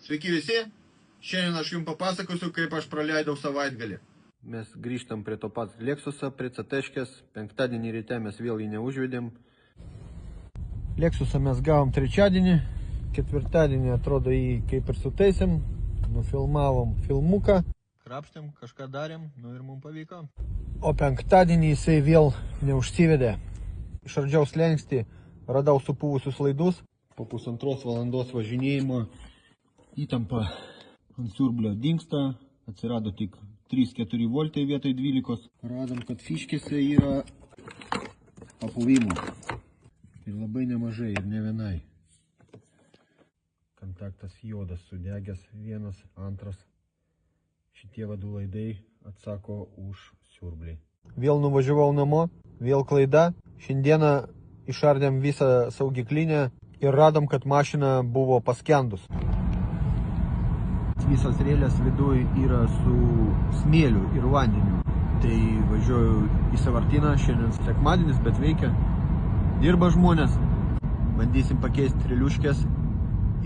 Sveiki visi, šiandien aš jums papasakosiu, kaip aš praleidau savaitgalį. Mes grįžtam prie to pats Lexusą, prie CT-škės, penktadienį ryte mes vėl jį neužvedėm. Lexusą mes gavom trečiadienį, ketvirtadienį atrodo jį kaip ir sutaisėm, nufilmavom filmuką. Krapštėm, kažką darėm, ir mums pavyko. O penktadienį jisai vėl neužsivedė. Išardžiau slenkstį, radau supuvusius laidus. Po pusantros valandos važinėjimo įtampa ant siurblio dingsta, atsirado tik 3-4 voltai vietoj 12. Radom, kad fiškėse yra papuvimų. Ir labai nemažai, ir ne vienai. Kontaktas jodas sudegęs, vienas, antras. Šitie vadų laidai atsako už siurblį. Vėl nuvažiavau namo, vėl klaida. Šiandieną išardėm visą saugiklinę ir radom, kad mašina buvo paskendus. Visas rėlės viduj yra su smėliu ir vandeniu. Tai važiuoju į sąvartyną, šiandien sekmadienis, bet veikia. Dirba žmonės. Bandysim pakeisti rėliuškės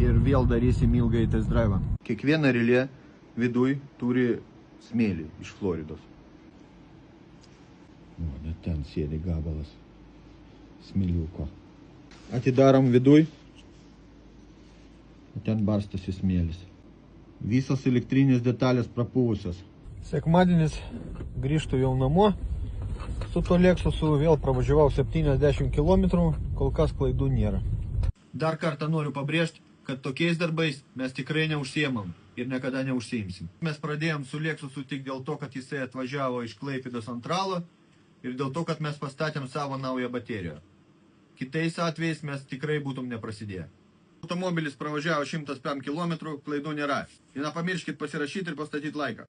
ir vėl darysim ilgai test drive'ą. Kiekviena rėlė viduj turi smėlį iš Floridos. O, net ten sėdi gabalas smėliuko. Atidarom viduj. Ten barstosi smėlis. Visos elektrinės detalės prapuvusios. Sekmadienis grįžtu jau namo. Su to Lexusu vėl pravažiavau 70 km, kol kas klaidų nėra. Dar kartą noriu pabrėžti, kad tokiais darbais mes tikrai neužsiemam ir niekada neužsiimsim. Mes pradėjom su Lexusu tik dėl to, kad jisai atvažiavo iš Klaipėdos Antralo ir dėl to, kad mes pastatėm savo naują bateriją. Kitais atvejais mes tikrai būtum neprasidėję. Automobilis pravažiavo 105 km, klaidų nėra. Ir nepamirškit pasirašyti ir pastatyti laiką.